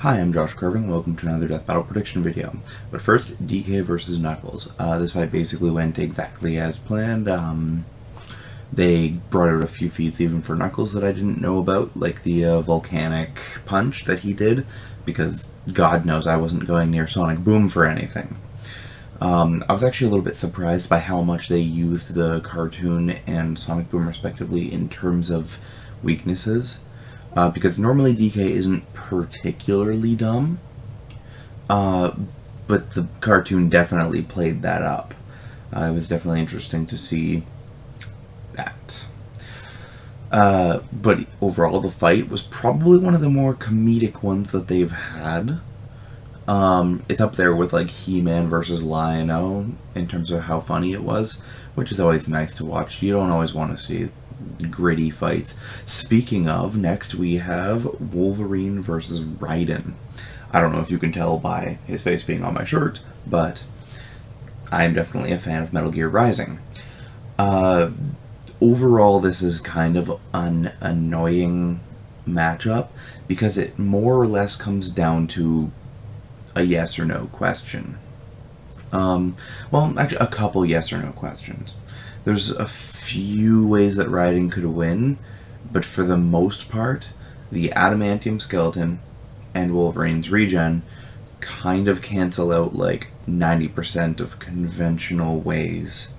Hi, I'm Josh Curving. Welcome to another Death Battle prediction video. But first, DK versus Knuckles. This fight basically went exactly as planned. They brought out a few feats even for Knuckles that I didn't know about, like the volcanic punch that he did, because God knows I wasn't going near Sonic Boom for anything. I was actually a little bit surprised by how much they used the cartoon and Sonic Boom respectively in terms of weaknesses. Because normally DK isn't particularly dumb, but the cartoon definitely played that up. It was definitely interesting to see that. But overall, the fight was probably one of the more comedic ones that they've had. It's up there with like He-Man versus Lion-O in terms of how funny it was, which is always nice to watch. You don't always want to see gritty fights. Speaking of, next we have Wolverine versus Raiden. I don't know if you can tell by his face being on my shirt, but I'm definitely a fan of Metal Gear Rising. Overall, this is kind of an annoying matchup because it more or less comes down to a yes or no question. Well, actually, a couple yes or no questions. There's a few ways that Raiden could win, but for the most part, the adamantium skeleton and Wolverine's regen kind of cancel out like 90% of conventional ways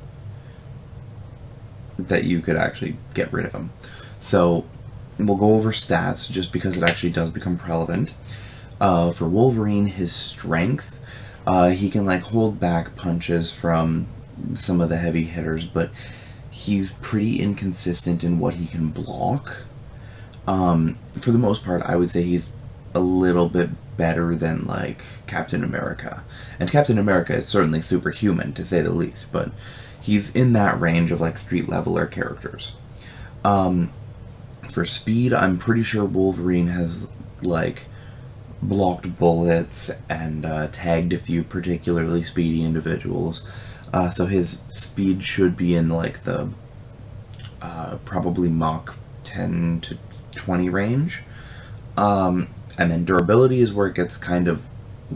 that you could actually get rid of him. So we'll go over stats just because it actually does become relevant. For Wolverine, his strength, he can like hold back punches from some of the heavy hitters, but he's pretty inconsistent in what he can block. For the most part, I would say he's a little bit better than like Captain America. And Captain America is certainly superhuman, to say the least, but he's in that range of like street leveler characters. For speed, I'm pretty sure Wolverine has like blocked bullets and tagged a few particularly speedy individuals. So his speed should be in like the probably Mach 10 to 20 range. And then durability is where it gets kind of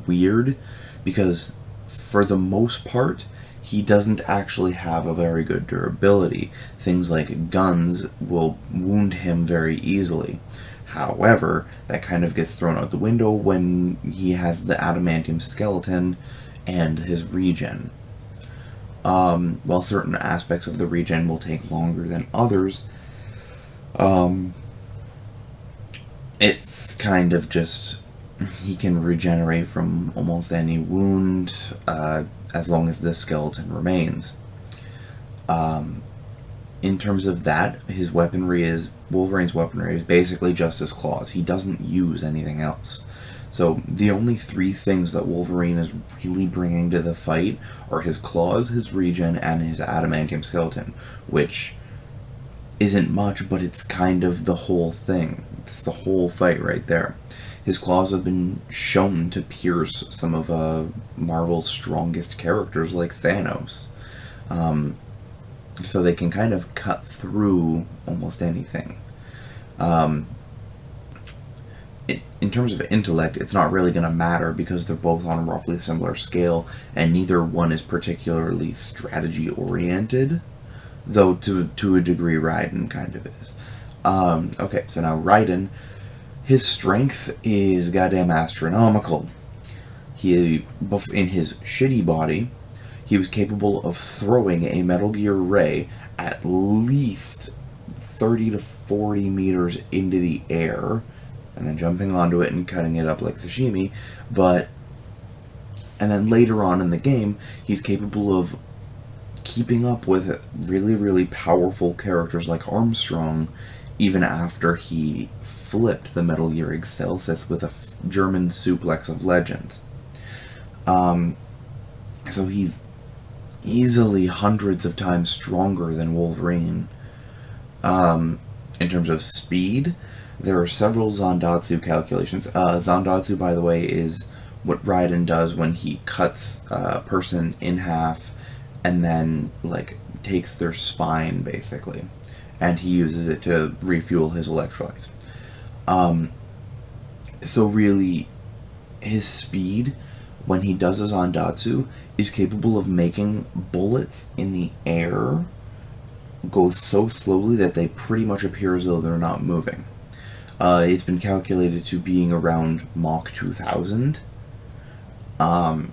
weird, because for the most part, he doesn't actually have a very good durability. Things like guns will wound him very easily. However, that kind of gets thrown out the window when he has the adamantium skeleton and his regen. While certain aspects of the regen will take longer than others, it's kind of just, he can regenerate from almost any wound as long as the skeleton remains. In terms of that, his weaponry is, Wolverine's weaponry is basically just his claws. He doesn't use anything else. So the only three things that Wolverine is really bringing to the fight are his claws, his regen, and his adamantium skeleton, which isn't much, but it's kind of the whole thing. It's the whole fight right there. His claws have been shown to pierce some of Marvel's strongest characters like Thanos. So they can kind of cut through almost anything. In terms of intellect, it's not really going to matter because they're both on a roughly similar scale, and neither one is particularly strategy-oriented, though to a degree Raiden kind of is. Okay, so now Raiden, his strength is goddamn astronomical. In his shitty body, he was capable of throwing a Metal Gear ray at least 30 to 40 meters into the air, and then jumping onto it and cutting it up like sashimi, and then later on in the game, he's capable of keeping up with really, really powerful characters like Armstrong, even after he flipped the Metal Gear Excelsis with a German suplex of legends. So he's easily hundreds of times stronger than Wolverine. In terms of speed, there are several Zandatsu calculations. Zandatsu, by the way, is what Raiden does when he cuts a person in half and then like takes their spine, basically, and he uses it to refuel his electrolytes. So really, his speed, when he does his Ondatsu, is capable of making bullets in the air go so slowly that they pretty much appear as though they're not moving. It's been calculated to being around Mach 2000. And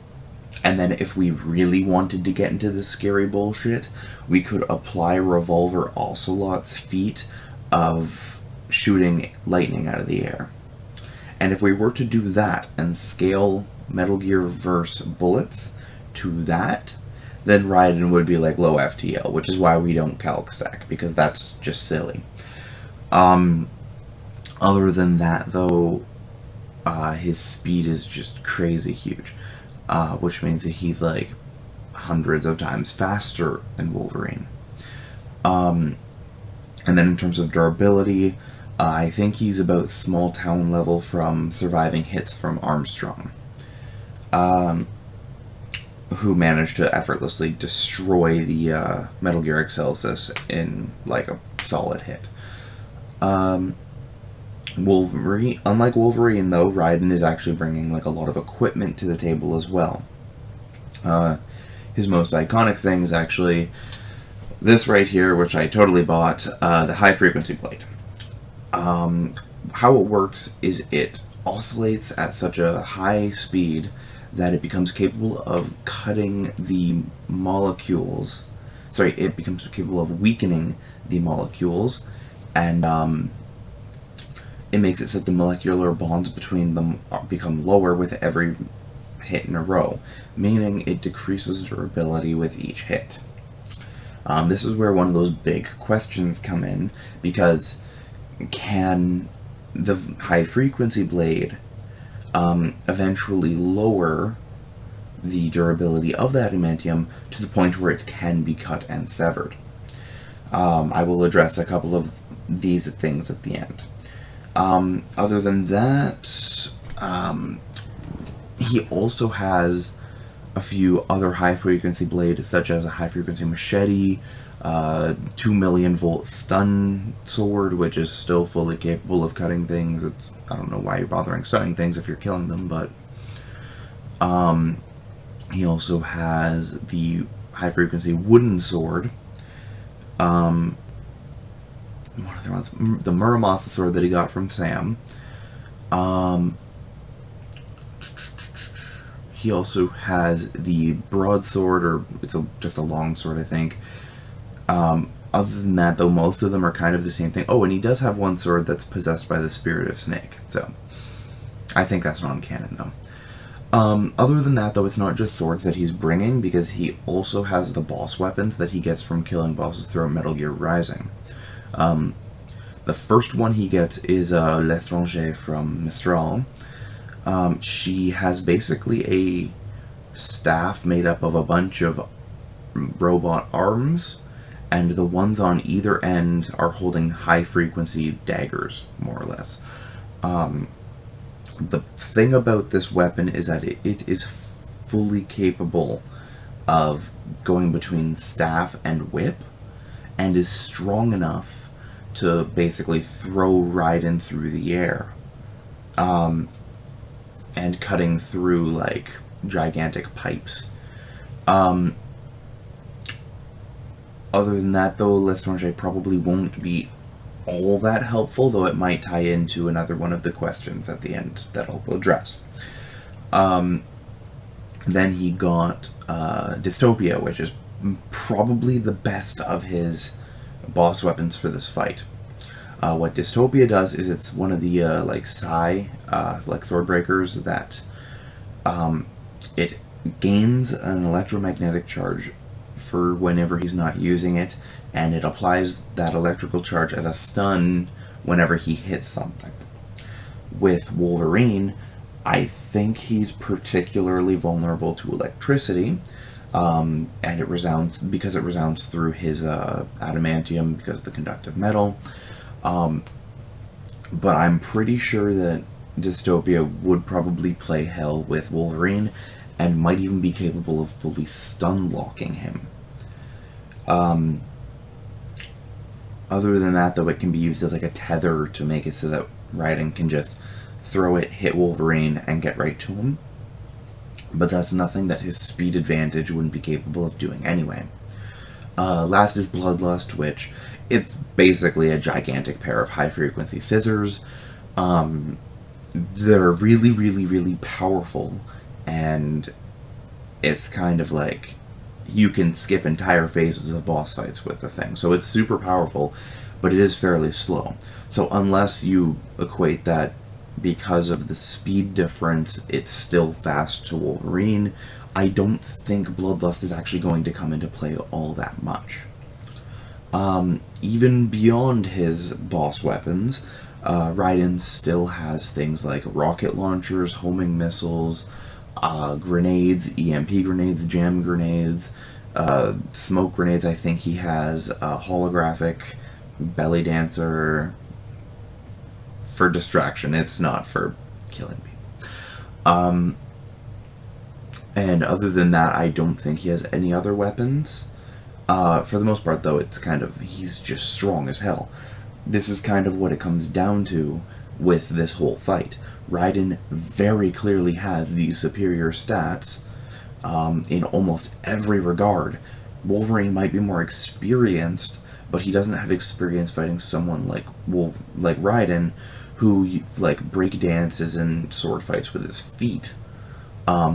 then if we really wanted to get into this scary bullshit, we could apply Revolver Ocelot's feat of shooting lightning out of the air. And if we were to do that and scale Metal Gear Verse bullets to that, then Raiden would be like low FTL, which is why we don't calc stack, because that's just silly. Other than that, though, his speed is just crazy huge, which means that he's like hundreds of times faster than Wolverine. And then in terms of durability, I think he's about small town level from surviving hits from Armstrong, who managed to effortlessly destroy the Metal Gear Excelsis in like a solid hit. Wolverine, unlike Wolverine though, Raiden is actually bringing like a lot of equipment to the table as well. His most iconic thing is actually this right here, which I totally bought, the high frequency blade. How it works is it oscillates at such a high speed that it becomes capable of cutting the molecules. Sorry, it becomes capable of weakening the molecules, and it makes it so that the molecular bonds between them become lower with every hit in a row, meaning it decreases durability with each hit. This is where one of those big questions come in, because can the high-frequency blade eventually lower the durability of the adamantium to the point where it can be cut and severed? I will address a couple of these things at the end. Other than that, he also has a few other high-frequency blades, such as a high-frequency machete, 2 million volt stun sword, which is still fully capable of cutting things. I don't know why you're bothering stunning things if you're killing them, but he also has the high-frequency wooden sword. What are the ones? The Muramasa sword that he got from Sam. He also has the broadsword, or it's just a long sword, I think. Other than that, though, most of them are kind of the same thing. Oh, and he does have one sword that's possessed by the spirit of Snake. So, I think that's non-canon, though. Other than that, though, it's not just swords that he's bringing, because he also has the boss weapons that he gets from killing bosses throughout Metal Gear Rising. The first one he gets is L'Etranger from Mistral. She has basically a staff made up of a bunch of robot arms, and the ones on either end are holding high-frequency daggers, more or less. The thing about this weapon is that it is fully capable of going between staff and whip, and is strong enough to basically throw Raiden through the air, and cutting through like gigantic pipes. Other than that, though, L'Etranger probably won't be all that helpful, though it might tie into another one of the questions at the end that I'll address. Then he got Dystopia, which is probably the best of his boss weapons for this fight. What Dystopia does is it's one of the like Psi, like sword breakers that it gains an electromagnetic charge for whenever he's not using it, and it applies that electrical charge as a stun whenever he hits something. With Wolverine, I think he's particularly vulnerable to electricity, and it resounds through his adamantium because of the conductive metal. But I'm pretty sure that Dystopia would probably play hell with Wolverine, and might even be capable of fully stun locking him. Other than that, though, it can be used as like a tether to make it so that Raiden can just throw it, hit Wolverine, and get right to him. But that's nothing that his speed advantage wouldn't be capable of doing anyway. Last is Bloodlust, which it's basically a gigantic pair of high-frequency scissors. They're really, really, really powerful, and it's kind of like you can skip entire phases of boss fights with the thing. So it's super powerful, but it is fairly slow. So unless you equate that because of the speed difference, it's still fast to Wolverine, I don't think Bloodlust is actually going to come into play all that much. Even beyond his boss weapons, Raiden still has things like rocket launchers, homing missiles, grenades, EMP grenades, jam grenades, smoke grenades. I think he has a holographic belly dancer for distraction. It's not for killing people. And other than that, I don't think he has any other weapons. For the most part, though, it's kind of, he's just strong as hell. This is kind of what it comes down to with this whole fight. Raiden very clearly has these superior stats in almost every regard. Wolverine might be more experienced, but he doesn't have experience fighting someone like Raiden, who like break dances and sword fights with his feet.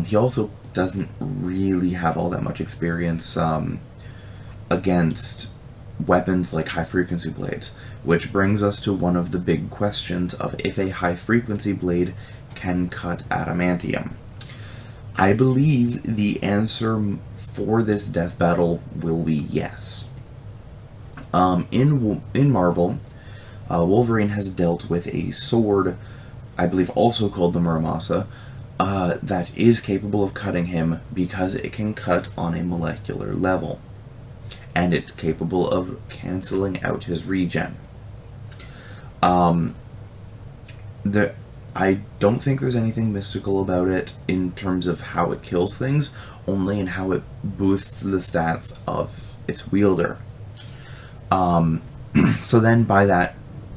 He also doesn't really have all that much experience against weapons like high-frequency blades, which brings us to one of the big questions of if a high-frequency blade can cut adamantium. I believe the answer for this death battle will be yes. In Marvel, Wolverine has dealt with a sword, I believe also called the Muramasa, that is capable of cutting him because it can cut on a molecular level. And it's capable of canceling out his regen. I don't think there's anything mystical about it in terms of how it kills things, only in how it boosts the stats of its wielder. So then, by that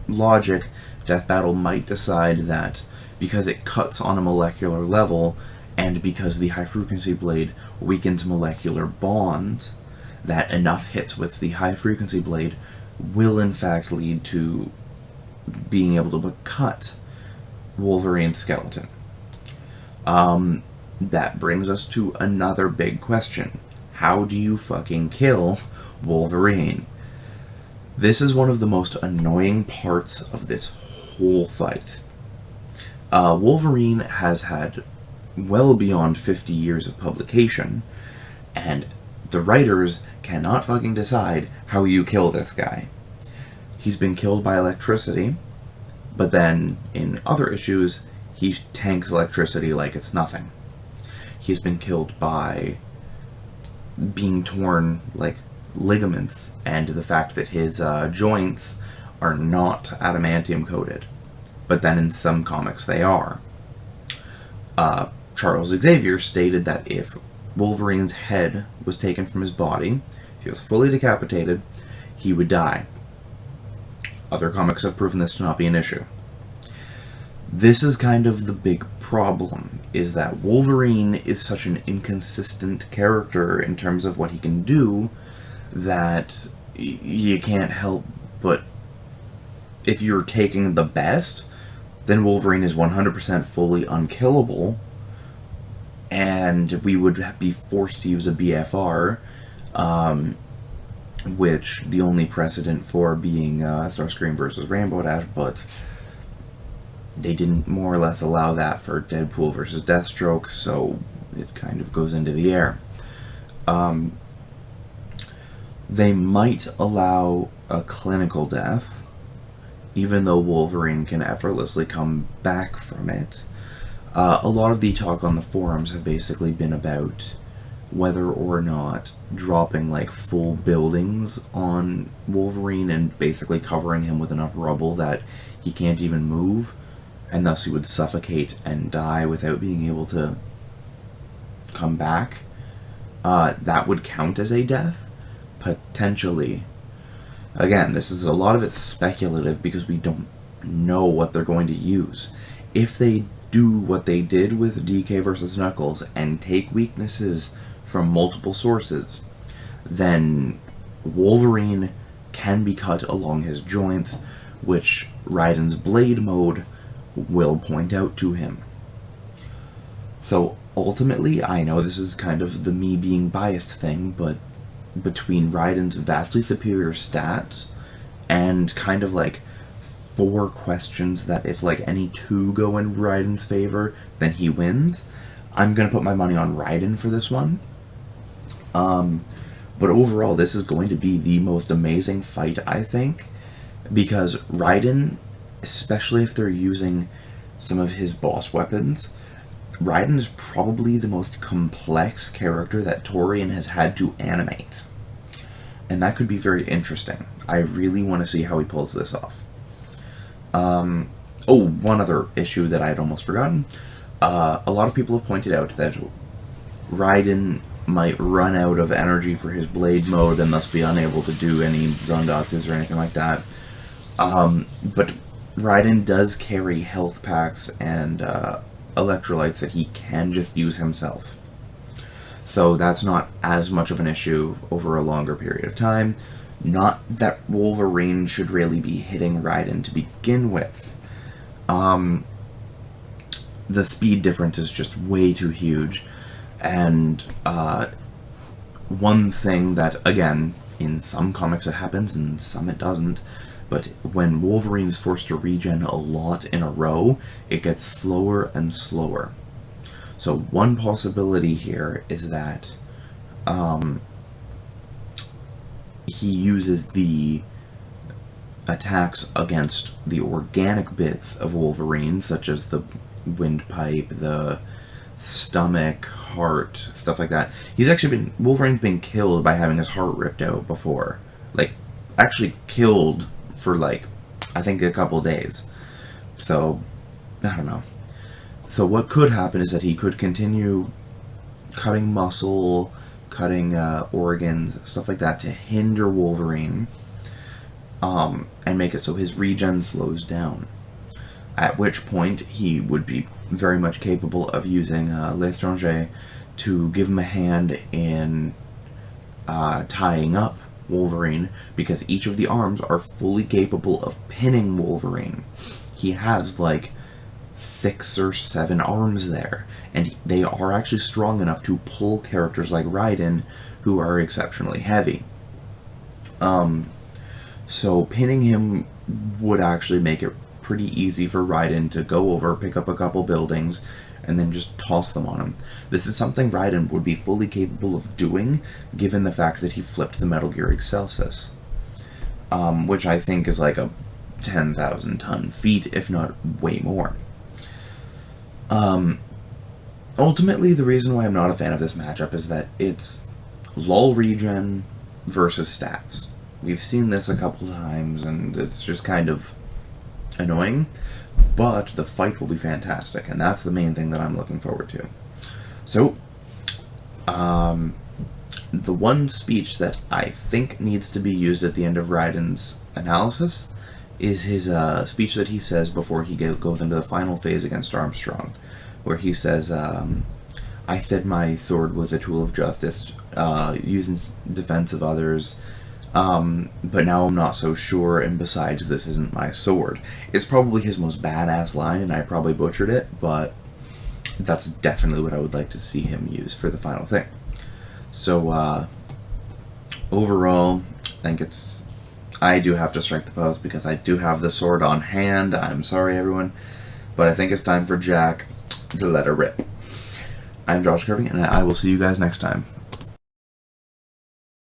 logic, Death Battle might decide that because it cuts on a molecular level, and because the high-frequency blade weakens molecular bonds, that enough hits with the high-frequency blade will in fact lead to being able to cut Wolverine's skeleton. That brings us to another big question. How do you fucking kill Wolverine? This is one of the most annoying parts of this whole fight. Wolverine has had well beyond 50 years of publication, and the writers cannot fucking decide how you kill this guy. He's been killed by electricity, but then in other issues, he tanks electricity like it's nothing. He's been killed by being torn like ligaments, and the fact that his joints are not adamantium coated, but then in some comics they are. Charles Xavier stated that if Wolverine's head was taken from his body, if he was fully decapitated, he would die. Other comics have proven this to not be an issue. This is kind of the big problem, is that Wolverine is such an inconsistent character in terms of what he can do that you can't help but, if you're taking the best, then Wolverine is 100% fully unkillable, and we would be forced to use a BFR, which the only precedent for being Starscream versus Rainbow Dash, but they didn't more or less allow that for Deadpool versus Deathstroke, so it kind of goes into the air. They might allow a clinical death, even though Wolverine can effortlessly come back from it. A lot of the talk on the forums have basically been about whether or not dropping like full buildings on Wolverine and basically covering him with enough rubble that he can't even move, and thus he would suffocate and die without being able to come back. That would count as a death? Potentially. Again, this is a lot of it's speculative because we don't know what they're going to use. if they do what they did with DK versus Knuckles and take weaknesses from multiple sources, then Wolverine can be cut along his joints, which Raiden's blade mode will point out to him. So ultimately, I know this is kind of the me being biased thing, but between Raiden's vastly superior stats and kind of like 4 questions that if like any 2 go in Raiden's favor, then he wins, I'm going to put my money on Raiden for this one. But overall, this is going to be the most amazing fight, I think, because Raiden, especially if they're using some of his boss weapons, Raiden is probably the most complex character that Torian has had to animate. And that could be very interesting. I really want to see how he pulls this off. One other issue that I had almost forgotten. A lot of people have pointed out that Raiden might run out of energy for his blade mode and thus be unable to do any Zondatsus or anything like that. But Raiden does carry health packs and electrolytes that he can just use himself. So that's not as much of an issue over a longer period of time. Not that Wolverine should really be hitting Raiden to begin with. The speed difference is just way too huge. And one thing that, again, in some comics it happens, and some it doesn't, but when Wolverine is forced to regen a lot in a row, it gets slower and slower. So one possibility here is that he uses the attacks against the organic bits of Wolverine, such as the windpipe, the stomach, heart, stuff like that. Wolverine's been killed by having his heart ripped out before. Like, actually killed for, like, I think a couple days. So, I don't know. So what could happen is that he could continue cutting muscle, cutting organs, stuff like that, to hinder Wolverine, and make it so his regen slows down. At which point, he would be very much capable of using L'Étranger to give him a hand in tying up Wolverine, because each of the arms are fully capable of pinning Wolverine. He has, like, 6 or 7 arms there, and they are actually strong enough to pull characters like Raiden, who are exceptionally heavy. So pinning him would actually make it pretty easy for Raiden to go over, pick up a couple buildings, and then just toss them on him. This is something Raiden would be fully capable of doing, given the fact that he flipped the Metal Gear Excelsis, which I think is like a 10,000 ton feat, if not way more. Ultimately, the reason why I'm not a fan of this matchup is that it's LOL regen versus stats. We've seen this a couple times, and it's just kind of annoying, but the fight will be fantastic, and that's the main thing that I'm looking forward to. So, the one speech that I think needs to be used at the end of Raiden's analysis is his speech that he says before he goes into the final phase against Armstrong, where he says, I said my sword was a tool of justice, used in defense of others, but now I'm not so sure, and besides, this isn't my sword. It's probably his most badass line, and I probably butchered it, but that's definitely what I would like to see him use for the final thing. So, overall, I think I do have to strike the pose because I do have the sword on hand. I'm sorry, everyone, but I think it's time for Jack to let her rip. I'm Josh Kirby, and I will see you guys next time.